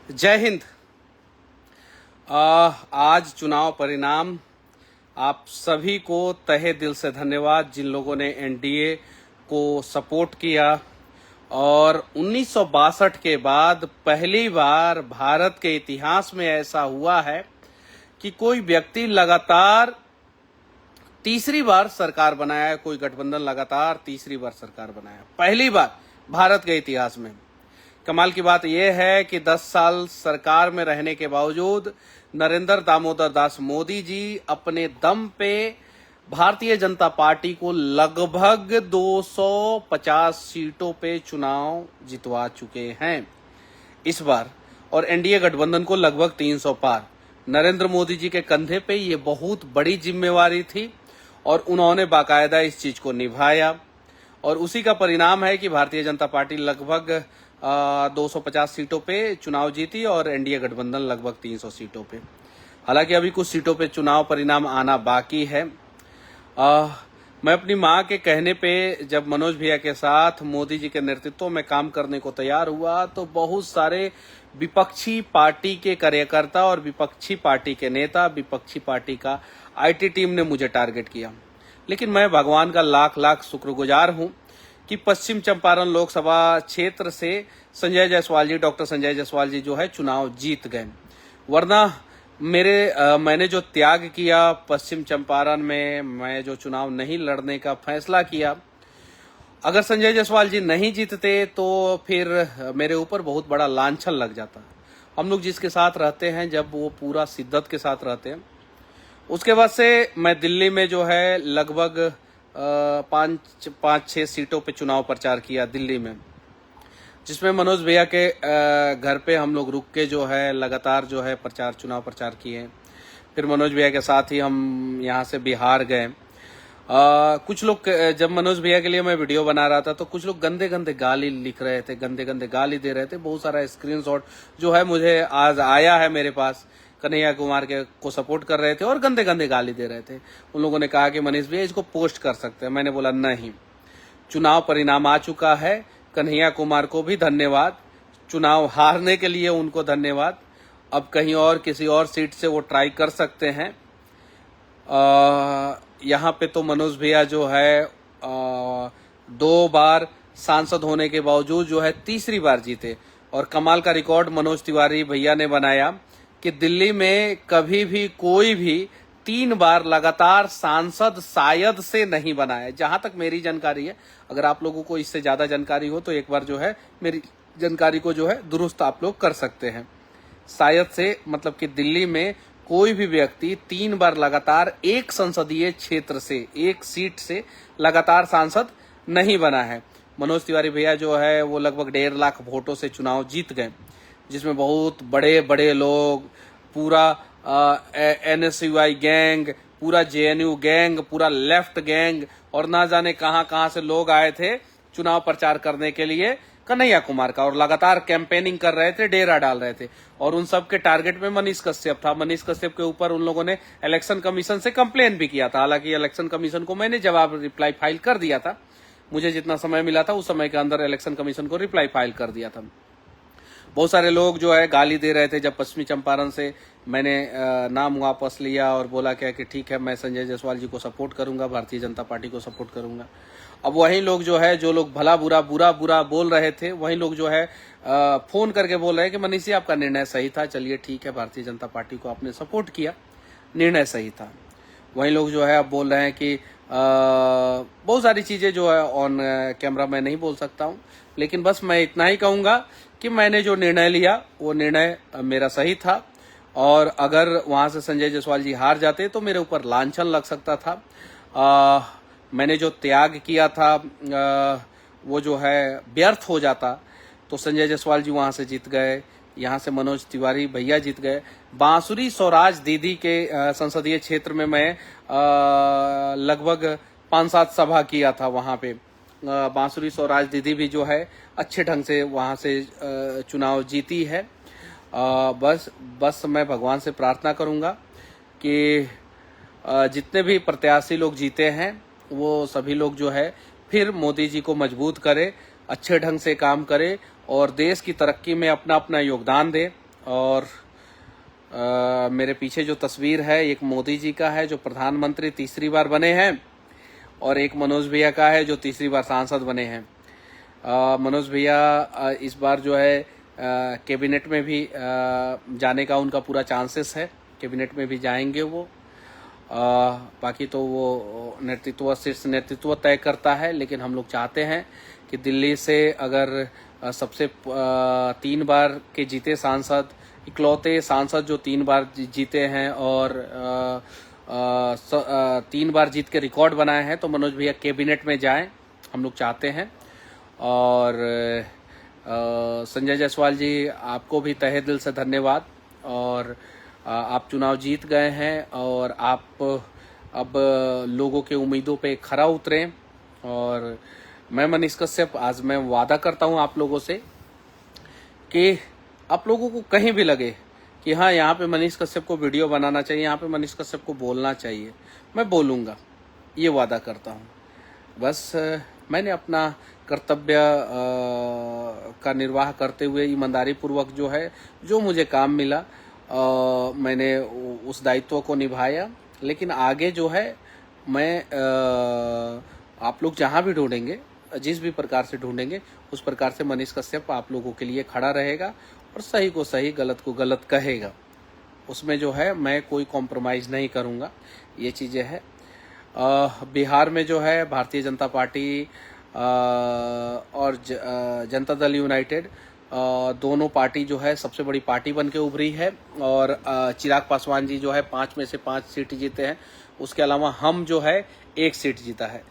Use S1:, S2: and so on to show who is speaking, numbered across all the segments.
S1: जय हिंद। आज चुनाव परिणाम, आप सभी को तहे दिल से धन्यवाद जिन लोगों ने एनडीए को सपोर्ट किया। और 1962 के बाद पहली बार भारत के इतिहास में ऐसा हुआ है कि कोई व्यक्ति लगातार तीसरी बार सरकार बनाया है, कोई गठबंधन लगातार तीसरी बार सरकार बनाया, पहली बार भारत के इतिहास में। कमाल की बात यह है कि 10 साल सरकार में रहने के बावजूद नरेंद्र दामोदर दास मोदी जी अपने दम पे भारतीय जनता पार्टी को लगभग 250 सीटों पे चुनाव जितवा चुके हैं इस बार, और एनडीए गठबंधन को लगभग 300 पार। नरेंद्र मोदी जी के कंधे पे ये बहुत बड़ी जिम्मेवारी थी और उन्होंने बाकायदा इस चीज को निभाया, और उसी का परिणाम है कि भारतीय जनता पार्टी लगभग 250 सीटों पे चुनाव जीती और एनडीए गठबंधन लगभग 300 सीटों पे। हालांकि अभी कुछ सीटों पे चुनाव परिणाम आना बाकी है। मैं अपनी मां के कहने पे जब मनोज भैया के साथ मोदी जी के नेतृत्व में काम करने को तैयार हुआ तो बहुत सारे विपक्षी पार्टी के कार्यकर्ता और विपक्षी पार्टी के नेता, विपक्षी पार्टी का आईटी टीम ने मुझे टारगेट किया। लेकिन मैं भगवान का लाख लाख शुक्रगुजार हूं कि पश्चिम चंपारण लोकसभा क्षेत्र से संजय जायसवाल जी, डॉक्टर संजय जायसवाल जी जो है चुनाव जीत गए। वरना मैंने जो त्याग किया पश्चिम चंपारण में, मैं जो चुनाव नहीं लड़ने का फैसला किया, अगर संजय जायसवाल जी नहीं जीतते तो फिर मेरे ऊपर बहुत बड़ा लांछन लग जाता। हम लोग जिसके साथ रहते हैं, जब वो पूरा शिद्दत के साथ रहते हैं, उसके बाद से मैं दिल्ली में जो है लगभग 5-6 सीटों पे चुनाव प्रचार किया दिल्ली में, जिसमें मनोज भैया के घर पे हम लोग रुक के जो है लगातार जो है चुनाव प्रचार किए। फिर मनोज भैया के साथ ही हम यहाँ से बिहार गए। कुछ लोग, जब मनोज भैया के लिए मैं वीडियो बना रहा था तो कुछ लोग गंदे गंदे गाली लिख रहे थे, गंदे गंदे गाली दे रहे थे। बहुत सारा स्क्रीनशॉट जो है मुझे आज आया है मेरे पास, कन्हैया कुमार के को सपोर्ट कर रहे थे और गंदे गंदे गाली दे रहे थे। उन लोगों ने कहा कि मनीष भैया इसको पोस्ट कर सकते हैं। मैंने बोला नहीं, चुनाव परिणाम आ चुका है। कन्हैया कुमार को भी धन्यवाद, चुनाव हारने के लिए उनको धन्यवाद। अब कहीं और किसी और सीट से वो ट्राई कर सकते हैं। यहाँ पे तो मनोज भैया जो है 2 बार सांसद होने के बावजूद जो है तीसरी बार जीते। और कमाल का रिकॉर्ड मनोज तिवारी भैया ने बनाया कि दिल्ली में कभी भी कोई भी 3 बार लगातार सांसद शायद से नहीं बना है, जहां तक मेरी जानकारी है। अगर आप लोगों को इससे ज्यादा जानकारी हो तो एक बार जो है मेरी जानकारी को जो है दुरुस्त आप लोग कर सकते हैं। शायद से मतलब कि दिल्ली में कोई भी व्यक्ति 3 बार लगातार एक संसदीय क्षेत्र से, एक सीट से लगातार सांसद नहीं बना है। मनोज तिवारी भैया जो है वो लगभग 1.5 लाख वोटों से चुनाव जीत गए, जिसमें बहुत बड़े बड़े लोग, पूरा एनएसयूआई गैंग, पूरा जेएनयू गैंग, पूरा लेफ्ट गैंग और ना जाने कहां कहां से लोग आए थे चुनाव प्रचार करने के लिए कन्हैया कुमार का, और लगातार कैंपेनिंग कर रहे थे, डेरा डाल रहे थे। और उन सब के टारगेट में मनीष कश्यप था। मनीष कश्यप के ऊपर उन लोगों ने इलेक्शन कमीशन से कंप्लेन भी किया था। हालांकि इलेक्शन कमीशन को मैंने जवाब रिप्लाई फाइल कर दिया था, मुझे जितना समय मिला था उस समय के अंदर इलेक्शन कमीशन को रिप्लाई फाइल कर दिया था। बहुत सारे लोग जो है गाली दे रहे थे। जब पश्चिमी चंपारण से मैंने नाम वापस लिया और बोला क्या कि ठीक है मैं संजय जायसवाल जी को सपोर्ट करूंगा, भारतीय जनता पार्टी को सपोर्ट करूंगा, अब वही लोग जो है, जो लोग भला बुरा बुरा बुरा बोल रहे थे, वही लोग जो है फोन करके बोल रहे हैं कि मनीष जी आपका निर्णय सही था, चलिए ठीक है भारतीय जनता पार्टी को आपने सपोर्ट किया, निर्णय सही था। वही लोग जो है अब बोल रहे हैं कि बहुत सारी चीजें जो है ऑन कैमरा मैं नहीं बोल सकता हूं, लेकिन बस मैं इतना ही कहूंगा कि मैंने जो निर्णय लिया वो निर्णय मेरा सही था। और अगर वहां से संजय जायसवाल जी हार जाते तो मेरे ऊपर लांछन लग सकता था। मैंने जो त्याग किया था वो जो है व्यर्थ हो जाता। तो संजय जायसवाल जी वहां से जीत गए, यहाँ से मनोज तिवारी भैया जीत गए। बांसुरी स्वराज दीदी के संसदीय क्षेत्र में मैं लगभग 5-7 सभा किया था। वहां पे बांसुरी स्वराज दीदी भी जो है अच्छे ढंग से वहां से चुनाव जीती है। बस मैं भगवान से प्रार्थना करूंगा कि जितने भी प्रत्याशी लोग जीते हैं वो सभी लोग जो है फिर मोदी जी को मजबूत करे, अच्छे ढंग से काम करे और देश की तरक्की में अपना अपना योगदान दे। और मेरे पीछे जो तस्वीर है एक मोदी जी का है जो प्रधानमंत्री तीसरी बार बने हैं, और एक मनोज भैया का है जो तीसरी बार सांसद बने हैं। मनोज भैया इस बार जो है कैबिनेट में भी जाने का उनका पूरा चांसेस है, कैबिनेट में भी जाएंगे वो। बाकी तो वो शीर्ष नेतृत्व तय करता है, लेकिन हम लोग चाहते हैं कि दिल्ली से अगर सबसे 3 बार के जीते सांसद, इकलौते सांसद जो 3 बार जीते हैं और 3 बार जीत के रिकॉर्ड बनाए हैं, तो मनोज भैया कैबिनेट में जाएं, हम लोग चाहते हैं। और संजय जायसवाल जी, आपको भी तहे दिल से धन्यवाद। और आप चुनाव जीत गए हैं और आप अब लोगों के उम्मीदों पे खरा उतरें। और मैं मनीष कश्यप आज मैं वादा करता हूं आप लोगों से कि आप लोगों को कहीं भी लगे कि हाँ यहाँ पे मनीष कश्यप को वीडियो बनाना चाहिए, यहाँ पे मनीष कश्यप को बोलना चाहिए, मैं बोलूँगा, ये वादा करता हूँ। बस मैंने अपना कर्तव्य का निर्वाह करते हुए ईमानदारी पूर्वक जो है जो मुझे काम मिला मैंने उस दायित्व को निभाया। लेकिन आगे जो है मैं आप लोग जहाँ भी ढूंढेंगे, जिस भी प्रकार से ढूंढेंगे, उस प्रकार से मनीष कश्यप आप लोगों के लिए खड़ा रहेगा और सही को सही, गलत को गलत कहेगा। उसमें जो है मैं कोई कॉम्प्रोमाइज़ नहीं करूँगा, ये चीज़ें हैं। बिहार में जो है भारतीय जनता पार्टी और जनता दल यूनाइटेड दोनों पार्टी जो है सबसे बड़ी पार्टी बन के उभरी है। और चिराग पासवान जी जो है 5 में से 5 सीट जीते हैं, उसके अलावा हम जो है 1 सीट जीता है।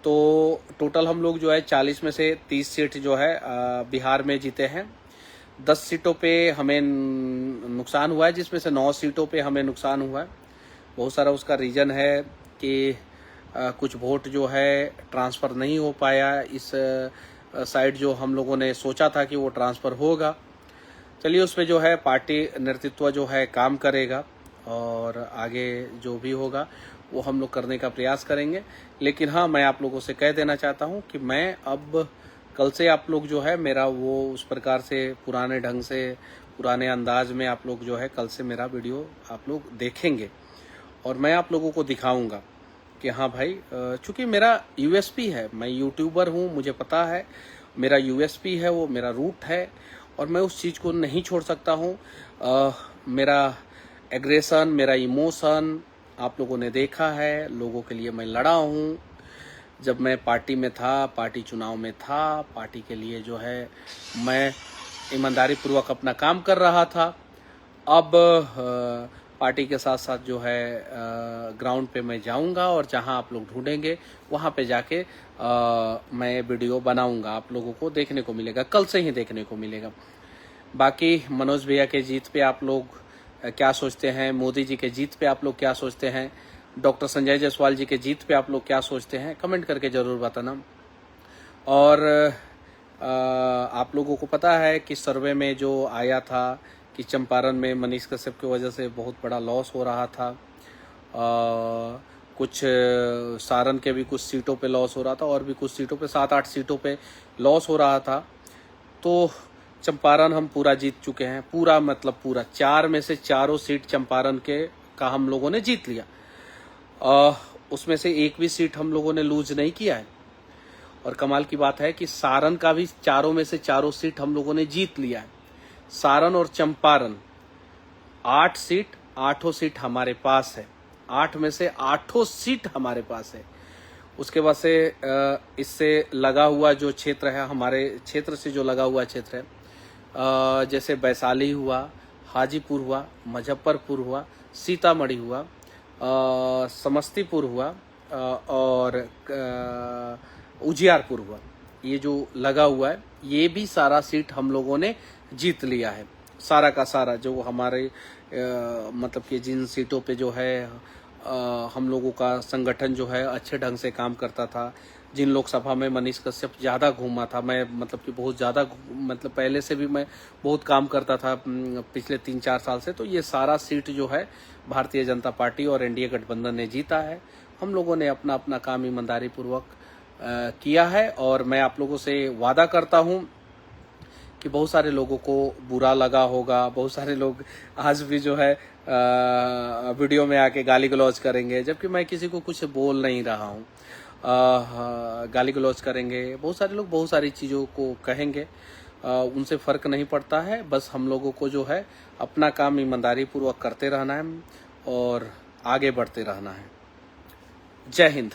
S1: तो टोटल हम लोग जो है 40 में से 30 सीट जो है बिहार में जीते हैं। 10 सीटों पे हमें नुकसान हुआ है, जिसमें से 9 सीटों पे हमें नुकसान हुआ है। बहुत सारा उसका रीज़न है कि कुछ वोट जो है ट्रांसफ़र नहीं हो पाया इस साइड, जो हम लोगों ने सोचा था कि वो ट्रांसफ़र होगा। चलिए, उस पर जो है पार्टी नेतृत्व जो है काम करेगा और आगे जो भी होगा वो हम लोग करने का प्रयास करेंगे। लेकिन हाँ, मैं आप लोगों से कह देना चाहता हूँ कि मैं अब कल से आप लोग जो है मेरा वो उस प्रकार से पुराने ढंग से, पुराने अंदाज में आप लोग जो है कल से मेरा वीडियो आप लोग देखेंगे और मैं आप लोगों को दिखाऊंगा कि हाँ भाई, चूँकि मेरा यूएसपी है, मैं यूट्यूबर हूँ, मुझे पता है मेरा यूएसपी है, वो मेरा रूट है और मैं उस चीज़ को नहीं छोड़ सकता हूँ। मेरा एग्रेशन, मेरा इमोशन आप लोगों ने देखा है, लोगों के लिए मैं लड़ा हूँ। जब मैं पार्टी में था, पार्टी चुनाव में था, पार्टी के लिए जो है मैं ईमानदारी पूर्वक अपना काम कर रहा था। अब पार्टी के साथ साथ जो है ग्राउंड पे मैं जाऊंगा और जहां आप लोग ढूंढेंगे वहां पे जाके मैं वीडियो बनाऊंगा, आप लोगों को देखने को मिलेगा, कल से ही देखने को मिलेगा। बाकी मनोज भैया के जीत पे आप लोग क्या सोचते हैं, मोदी जी के जीत पे आप लोग क्या सोचते हैं, डॉक्टर संजय जायसवाल जी के जीत पे आप लोग क्या सोचते हैं, कमेंट करके ज़रूर बताना। और आप लोगों को पता है कि सर्वे में जो आया था कि चंपारण में मनीष कश्यप की वजह से बहुत बड़ा लॉस हो रहा था। कुछ सारण के भी कुछ सीटों पे लॉस हो रहा था और भी कुछ सीटों पे 7-8 सीटों पे लॉस हो रहा था। तो चंपारण हम पूरा जीत चुके हैं, पूरा मतलब पूरा 4 में से 4 सीट चंपारण के का हम लोगों ने जीत लिया। उसमें से एक भी सीट हम लोगों ने लूज नहीं किया है। और कमाल की बात है कि सारण का भी 4 में से 4 सीट हम लोगों ने जीत लिया है। सारण और चंपारण 8 सीट, 8 सीट हमारे पास है, 8 में से 8 सीट हमारे पास है। उसके बाद से इससे लगा हुआ जो क्षेत्र है, हमारे क्षेत्र से जो लगा हुआ क्षेत्र है, जैसे वैशाली हुआ, हाजीपुर हुआ, मुजफ्फरपुर हुआ, सीतामढ़ी हुआ, समस्तीपुर हुआ और उजियारपुर हुआ, ये जो लगा हुआ है, ये भी सारा सीट हम लोगों ने जीत लिया है। सारा का सारा जो हमारे मतलब कि जिन सीटों पे जो है हम लोगों का संगठन जो है अच्छे ढंग से काम करता था, जिन लोकसभा में मनीष कश्यप ज़्यादा घूमा था, मैं मतलब कि बहुत ज़्यादा, मतलब पहले से भी मैं बहुत काम करता था पिछले 3-4 साल से, तो ये सारा सीट जो है भारतीय जनता पार्टी और एनडीए गठबंधन ने जीता है। हम लोगों ने अपना अपना काम ईमानदारी पूर्वक किया है और मैं आप लोगों से वादा करता हूं कि कि बहुत सारे लोगों को बुरा लगा होगा, बहुत सारे लोग आज भी जो है वीडियो में आके गाली गलौज करेंगे, जबकि मैं किसी को कुछ बोल नहीं रहा हूँ। गाली गलौज करेंगे, बहुत सारे लोग बहुत सारी चीज़ों को कहेंगे, उनसे फ़र्क नहीं पड़ता है। बस हम लोगों को जो है अपना काम ईमानदारी पूर्वक करते रहना है और आगे बढ़ते रहना है। जय हिंद।